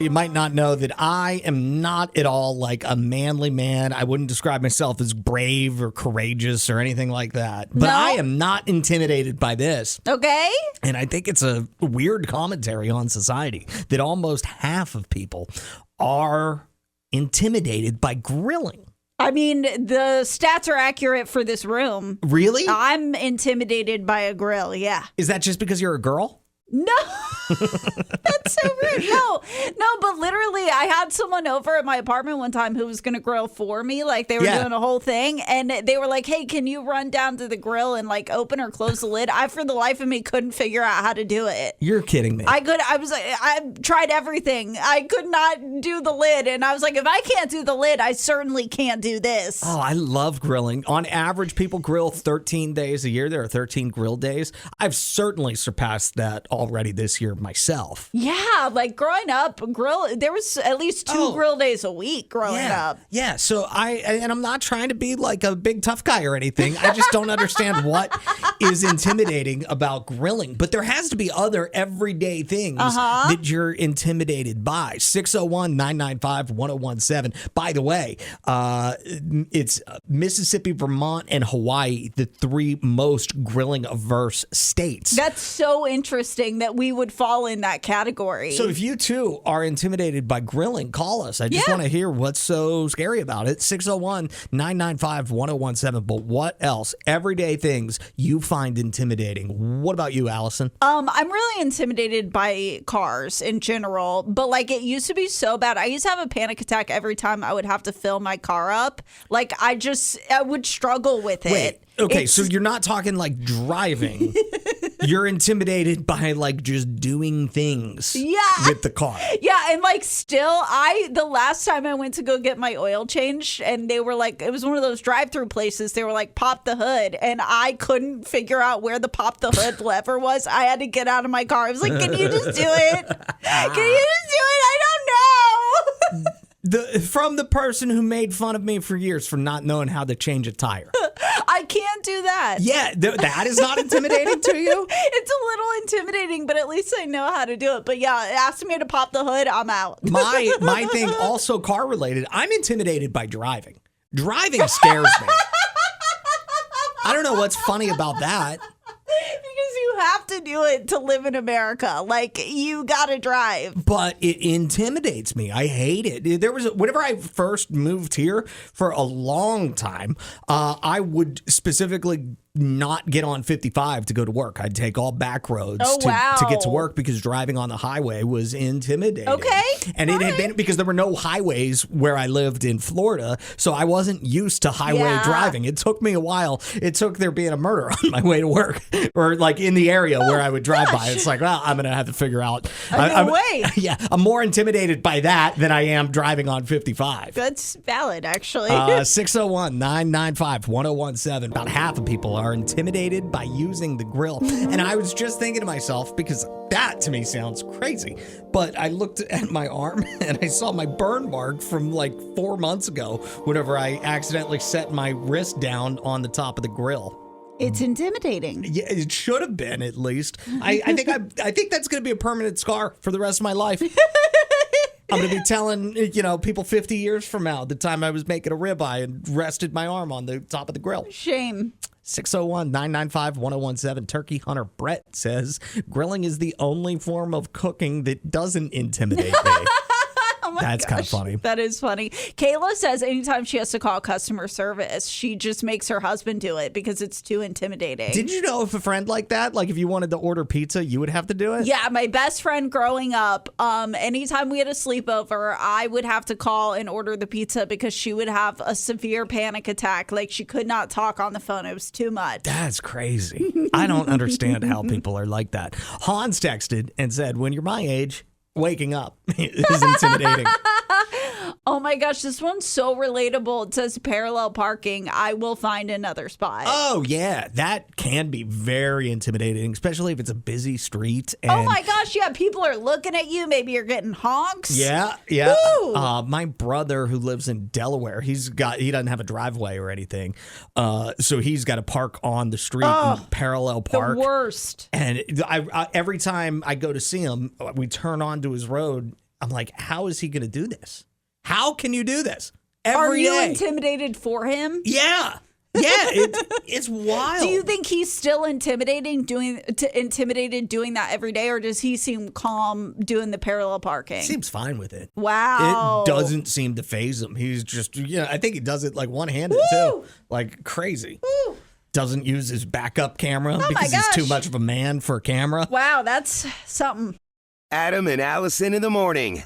You might not know that I am not at all like a manly man. I wouldn't describe myself as brave or courageous or anything like that. But No? I am not intimidated by this. Okay. And I think it's a weird commentary on society that almost half of people are intimidated by grilling. I mean, the stats are accurate for this room. Really? I'm intimidated by a grill, yeah. Is that just because you're a girl? No, that's so rude. No, but literally, I had someone over at my apartment one time who was going to grill for me. Like, they were doing a whole thing, and they were like, hey, can you run down to the grill and, like, open or close the lid? I, for the life of me, couldn't figure out how to do it. You're kidding me. I tried everything. I could not do the lid, and I was like, if I can't do the lid, I certainly can't do this. Oh, I love grilling. On average, people grill 13 days a year. There are 13 grill days. I've certainly surpassed that already this year myself. Yeah, like growing up, there was at least two grill days a week growing up. Yeah, so I'm not trying to be like a big tough guy or anything. I just don't understand what is intimidating about grilling. But there has to be other everyday things that you're intimidated by. 601-995-1017. By the way, it's Mississippi, Vermont, and Hawaii, the three most grilling averse states. That's so interesting that we would fall in that category. So if you too are intimidated by grilling, call us. I just want to hear what's so scary about it. 601-995-1017. But what else? Everyday things you find intimidating. What about you, Allison? I'm really intimidated by cars in general, but like it used to be so bad. I used to have a panic attack every time I would have to fill my car up. Like I would struggle with it. Wait, okay, so you're not talking like driving. You're intimidated by like just doing things with the car. Yeah, and like still, the last time I went to go get my oil changed, and they were like, it was one of those drive-through places. They were like, pop the hood, and I couldn't figure out where the pop the hood lever was. I had to get out of my car. I was like, can you just do it? Can you just do it? I don't know. From the person who made fun of me for years for not knowing how to change a tire. I can't do that. Yeah, that is not intimidating to you? It's a little intimidating, but at least I know how to do it. But yeah, asking me to pop the hood, I'm out. My thing, also car related, I'm intimidated by driving. Driving scares me. I don't know what's funny about that. Because you have to do it to live in America. Like, you gotta drive. But it intimidates me. I hate it. Whenever I first moved here for a long time, I would specifically not get on 55 to go to work. I'd take all back roads to get to work because driving on the highway was intimidating. Okay. And it had been because there were no highways where I lived in Florida, so I wasn't used to highway driving. It took me a while. It took there being a murder on my way to work or like in the area where I would drive by. It's like, well, I'm going to have to figure out. Yeah, I'm more intimidated by that than I am driving on 55. That's valid, actually. 601-995-1017. About half of people are intimidated by using the grill. And I was just thinking to myself, because that to me sounds crazy, but I looked at my arm and I saw my burn mark from like 4 months ago whenever I accidentally set my wrist down on the top of the grill. It's intimidating. Yeah, it should have been at least. I think that's going to be a permanent scar for the rest of my life. I'm going to be telling, people 50 years from now, the time I was making a ribeye and rested my arm on the top of the grill. Shame. 601-995-1017. Turkey Hunter Brett says, grilling is the only form of cooking that doesn't intimidate me. That's kind of funny. That is funny. Kayla says anytime she has to call customer service, she just makes her husband do it because it's too intimidating. Did you know if a friend like that, like if you wanted to order pizza, you would have to do it? Yeah, my best friend growing up, anytime we had a sleepover, I would have to call and order the pizza because she would have a severe panic attack. Like she could not talk on the phone. It was too much. That's crazy. I don't understand how people are like that. Hans texted and said, when you're my age, waking up is intimidating. Oh my gosh, this one's so relatable. It says parallel parking. I will find another spot. Oh, yeah. That can be very intimidating, especially if it's a busy street. And oh my gosh, yeah. People are looking at you. Maybe you're getting honks. Yeah. My brother who lives in Delaware, he doesn't have a driveway or anything. So he's got to park on the street and parallel park. The worst. And I every time I go to see him, we turn onto his road I'm like, how is he going to do this? How can you do this Are every you day? intimidated for him? Yeah. Yeah, it's wild. Do you think he's still intimidated doing that every day, or does he seem calm doing the parallel parking? Seems fine with it. Wow. It doesn't seem to faze him. He's just, I think he does it like one-handed too. Like crazy. Woo. Doesn't use his backup camera my because he's gosh. too much of a man for a camera. Wow, that's something. Adam and Allison in the morning.